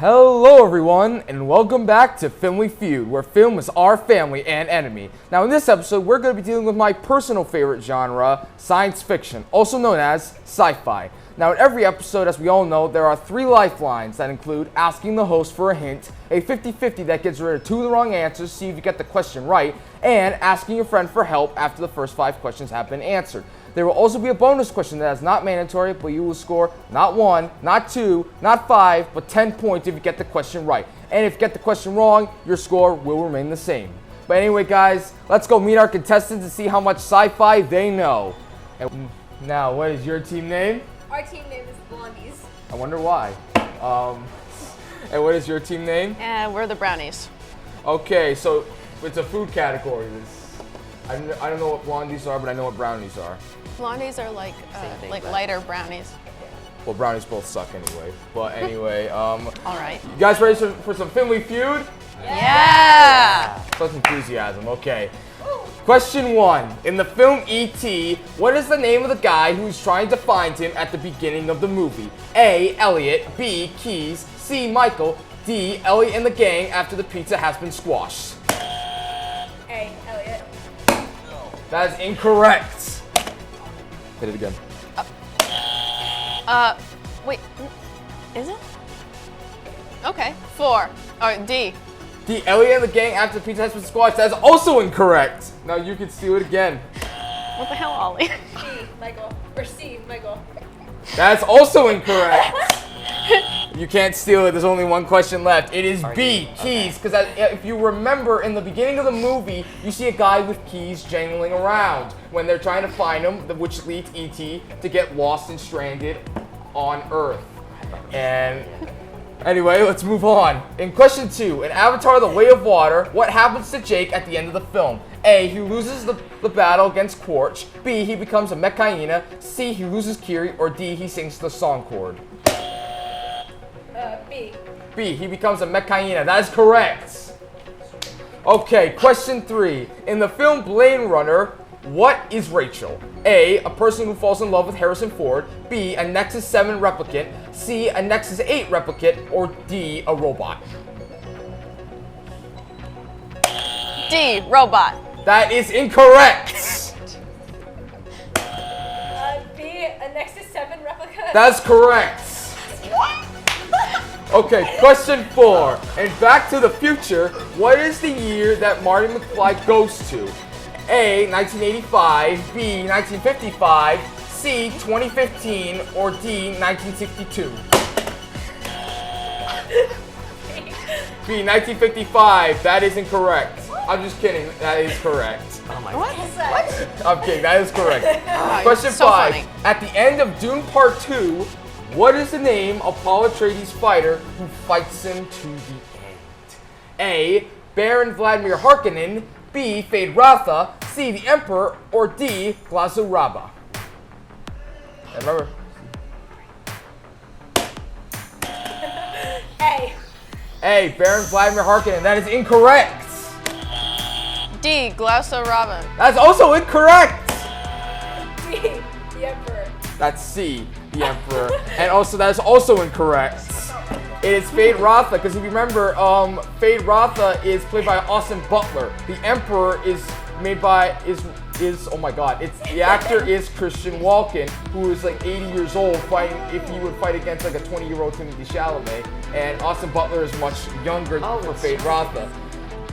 Hello everyone, and welcome back to Feud, where film is our family and enemy. Now in this episode, we're going to be dealing with my personal favorite genre, science fiction, also known as sci-fi. Now in every episode, as we all know, there are 3 lifelines that include asking the host for a hint, a 50-50 that gets rid of 2 of the wrong answers, see if you get the question right, and asking your friend for help after the first 5 questions have been answered. There will also be a bonus question that is not mandatory, but you will score not 1, not 2, not 5, but 10 points if you get the question right. And if you get the question wrong, your score will remain the same. But anyway, guys, let's go meet our contestants and see how much sci-fi they know. And now, what is your team name? Our team name is Blondies. I wonder why. And what is your team name? We're the Brownies. Okay, so it's a food category. I don't know what blondies are, but I know what brownies are. Blondies are like lighter brownies. Well, brownies both suck anyway. But anyway, All right. you guys ready for some Family Feud? Yeah! Such enthusiasm. Okay. Question 1. In the film E.T., what is the name of the guy who's trying to find him at the beginning of the movie? A. Elliot. B. Keys. C. Michael. D. Elliot and the gang after the pizza has been squashed. A. Elliot. That is incorrect. Hit it again. Wait, is it? Okay, 4. Oh, D. D. Elliot and the gang after the pizza has been squashed. That is also incorrect. Now you can steal it again. What the hell, Ollie? B. Michael. Or C. Michael. That's also incorrect. You can't steal it. There's only one question left. It is B, keys. Because if you remember, in the beginning of the movie, you see a guy with keys jangling around when they're trying to find him, which leads E.T. to get lost and stranded on Earth. And anyway, let's move on. In question 2, in Avatar: The Way of Water, what happens to Jake at the end of the film? A. He loses the battle against Quarch. B. He becomes a mech hyena. C. He loses Kiri. Or D. He sings the song chord. B. B. He becomes a mech hyena. That is correct. Okay, question 3. In the film Blade Runner, what is Rachel? A. A person who falls in love with Harrison Ford. B. A Nexus 7 replicant. C. A Nexus 8 replicant. Or D. A robot. D. Robot. That is incorrect. B. A Nexus 7 replica. That's correct. Okay, question 4. In Back to the Future, what is the year that Marty McFly goes to? A. 1985, B. 1955, C. 2015, or D. 1962? B. 1955. That is incorrect. I'm just kidding. That is correct. Oh my God. What? I'm kidding. That is correct. Question so 5. funny. At the end of Dune Part 2, what is the name of Paul Atreides' fighter who fights him to the end? A. Baron Vladimir Harkonnen. B. Fade Ratha. C. The Emperor. Or D. Glazuraba. And remember. A. A. Baron Vladimir Harkonnen. That is incorrect. D. Glazuraba. That's also incorrect. D. The Emperor. That's C. The Emperor. And also, that is also incorrect. It is Fade Ratha, because if you remember, Fade Ratha is played by Austin Butler. The Emperor is made by, oh my God, the actor is Christian Walken, who is like 80 years old, fighting, if he would fight against like a 20-year-old Timothy Chalamet. And Austin Butler is much younger for Fade Ratha.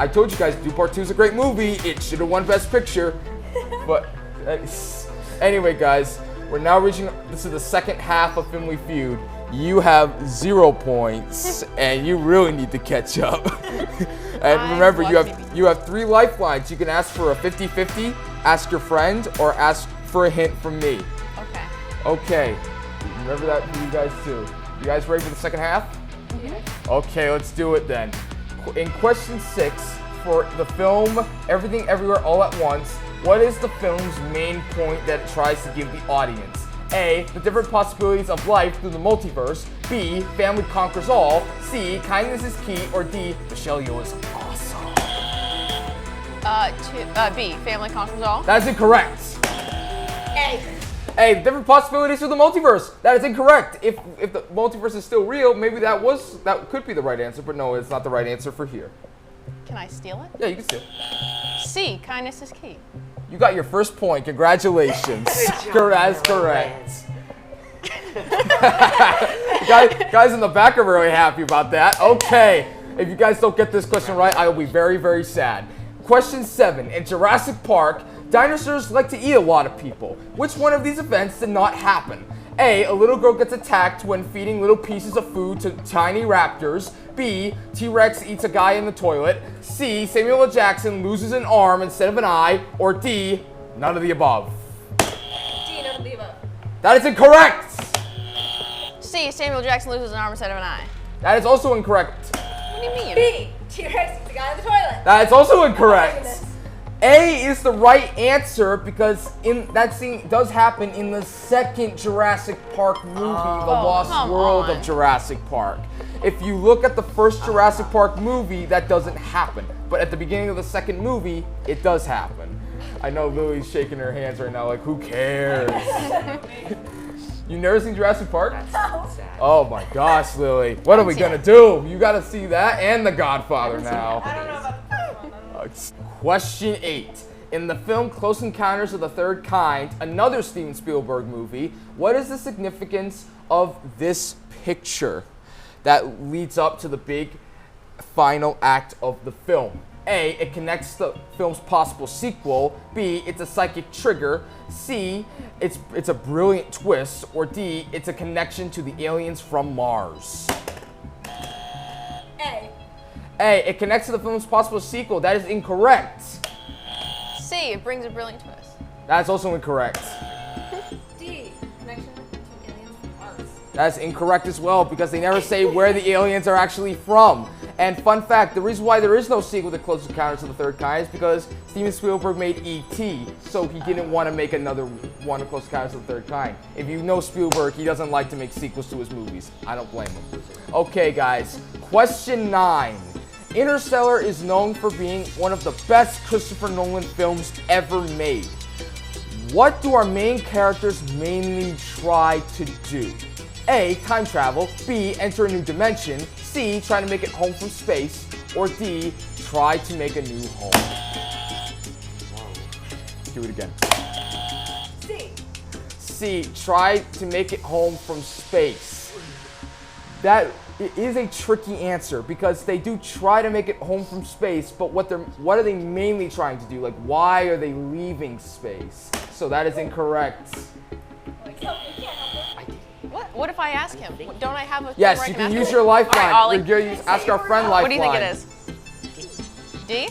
I told you guys, Dune Part 2 is a great movie. It should have won Best Picture. But anyway, guys, we're now reaching, this is the second half of Family Feud. You have 0 points, and you really need to catch up. And remember, you have 3 lifelines. You can ask for a 50-50, ask your friend, or ask for a hint from me. Okay. Okay. Remember that for you guys too. You guys ready for the second half? Okay, let's do it then. In question 6, for the film Everything Everywhere All at Once, what is the film's main point that it tries to give the audience? A. The different possibilities of life through the multiverse. B. Family conquers all. C. Kindness is key. Or D. Michelle Yeoh is awesome. B. Family conquers all. That's incorrect. A. Hey, different possibilities for the multiverse. That is incorrect. If the multiverse is still real, maybe that could be the right answer, but no, it's not the right answer for here. Can I steal it? Yeah, you can steal. C, kindness is key. You got your first point. Congratulations. That's correct. guys in the back are really happy about that. Okay. If you guys don't get this question right, I will be very, very sad. Question 7. In Jurassic Park, dinosaurs like to eat a lot of people. Which one of these events did not happen? A, a little girl gets attacked when feeding little pieces of food to tiny raptors. B, T-Rex eats a guy in the toilet. C, Samuel L. Jackson loses an arm instead of an eye. Or D, none of the above. D, none of the above. That is incorrect. C, Samuel Jackson loses an arm instead of an eye. That is also incorrect. What do you mean? B, T-Rex eats a guy in the toilet. That is also Oh my incorrect. goodness. A is the right answer because that scene does happen in the second Jurassic Park movie, The Lost come World on. of Jurassic Park. If you look at the first Jurassic Park movie, that doesn't happen. But at the beginning of the second movie, it does happen. I know Lily's shaking her hands right now like, who cares? You never seen Jurassic Park? No. Oh my gosh, Lily. What are we gonna do? You gotta see that and The Godfather now. I don't know about the first one. I don't know. Question 8. In the film Close Encounters of the Third Kind, another Steven Spielberg movie, what is the significance of this picture that leads up to the big final act of the film? A, it connects the film's possible sequel. B, it's a psychic trigger. C, it's a brilliant twist. Or D, it's a connection to the aliens from Mars. A. A, it connects to the film's possible sequel. That is incorrect. C, it brings a brilliant twist. That's also incorrect. D, connection to aliens from Mars. That's incorrect as well because they never say where the aliens are actually from. And fun fact, the reason why there is no sequel to Close Encounters of the Third Kind is because Steven Spielberg made E.T., so he didn't want to make another one of Close Encounters of the Third Kind. If you know Spielberg, he doesn't like to make sequels to his movies. I don't blame him. Okay, guys. Question 9. Interstellar is known for being one of the best Christopher Nolan films ever made. What do our main characters mainly try to do? A, time travel. B, enter a new dimension. C, try to make it home from space. Or D, try to make a new home. Do it again. C. C, try to make it home from space. That is a tricky answer because they do try to make it home from space, but what are they mainly trying to do? Like, why are they leaving space? So that is incorrect. Like, help me, can't help me. What if I ask him? Don't I have a thing Yes, where I you can ask use him? your lifeline. All right, Ollie. Ask our friend lifeline. What do you think it is? D?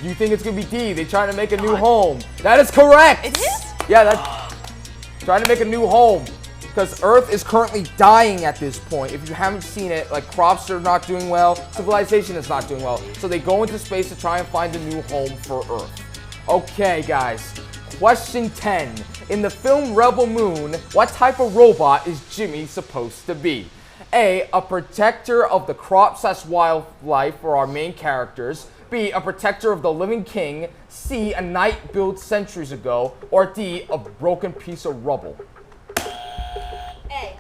You think it's gonna be D? They trying to make a new home. That is correct. It is? Yeah, that's trying to make a new home. Because Earth is currently dying at this point. If you haven't seen it, like crops are not doing well, civilization is not doing well. So they go into space to try and find a new home for Earth. Okay, guys. Question 10. In the film Rebel Moon, what type of robot is Jimmy supposed to be? A, a protector of the crop/wildlife for our main characters. B, a protector of the living king. C, a knight built centuries ago. Or D, a broken piece of rubble. A.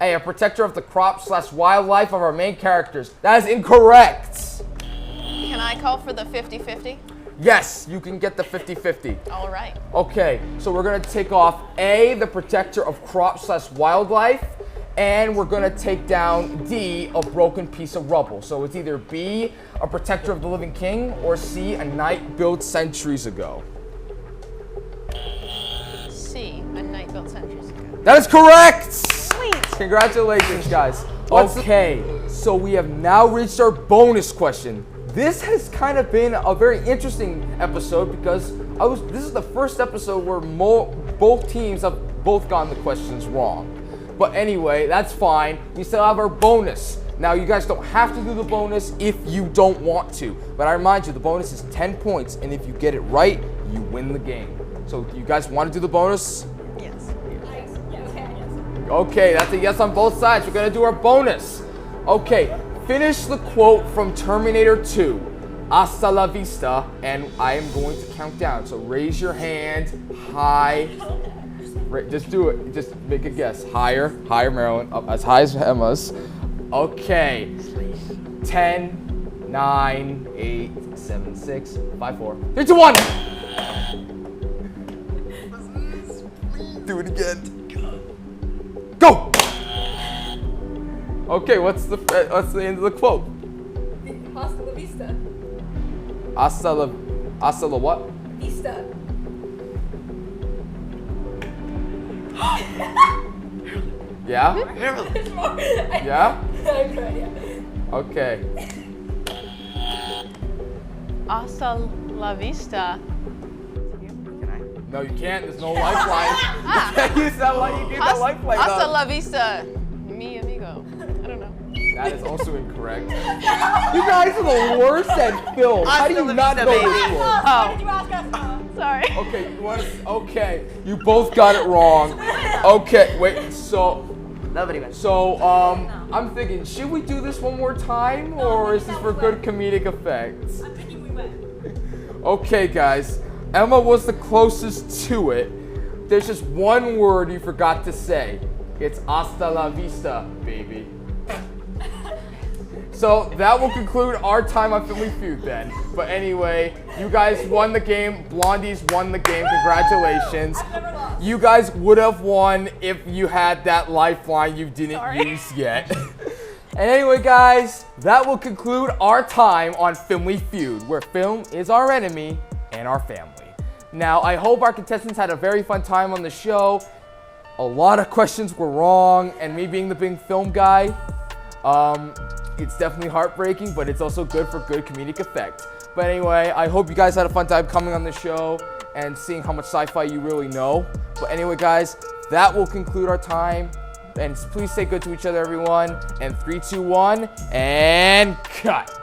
A, a protector of the crop/wildlife of our main characters. That is incorrect. Can I call for the 50-50? Yes, you can get the 50-50. All right. Okay, so we're gonna take off A, the protector of crop/wildlife, and we're gonna take down D, a broken piece of rubble. So it's either B, a protector of the living king, or C, a knight built centuries ago. C, a knight built centuries ago. That is correct! Sweet. Congratulations, guys. Okay, so we have now reached our bonus question. This has kind of been a very interesting episode because this is the first episode where both teams have both gotten the questions wrong. But anyway, that's fine. We still have our bonus. Now, you guys don't have to do the bonus if you don't want to. But I remind you, the bonus is 10 points, and if you get it right, you win the game. So, do you guys want to do the bonus? Yes. Okay, that's a yes on both sides. We're gonna do our bonus. Okay, finish the quote from Terminator 2. hasta la vista, and I am going to count down. So raise your hand high. Just do it. Just make a guess. Higher, Marilyn. Up as high as Emma's. Okay. 10, 9, 8, 7, 6, 5, 4, 3, 2, 1. Do it again. Go. Okay. What's the end of the quote? Hasta la vista. Hasta la what? Vista. Yeah? There's more. Yeah? I'm good, yeah. Okay. Hasta la vista. No, you can't. There's no lifeline. You can't use that line. You get that lifeline. Hasta la vista, mi amigo. I don't know. That is also incorrect. You guys are the worst at film. How do you Hasta la not vista, know baby. this one? Why did you ask us? Sorry. Okay, you want to? Okay, you both got it wrong. Okay, wait. Nobody wins. I'm thinking, should we do this one more time, or is this for good comedic effects? I'm thinking we win. Okay, guys. Emma was the closest to it. There's just one word you forgot to say. It's hasta la vista, baby. So that will conclude our time on Family Feud then. But anyway, you guys won the game. Blondies won the game. Congratulations. I've never lost. You guys would have won if you had that lifeline you didn't use yet. And anyway, guys, that will conclude our time on Family Feud, where film is our enemy and our family. Now, I hope our contestants had a very fun time on the show. A lot of questions were wrong, and me being the big film guy, it's definitely heartbreaking, but it's also good for good comedic effect. But anyway, I hope you guys had a fun time coming on the show and seeing how much sci-fi you really know. But anyway, guys, that will conclude our time. And please stay good to each other, everyone. And 3, 2, 1, and cut.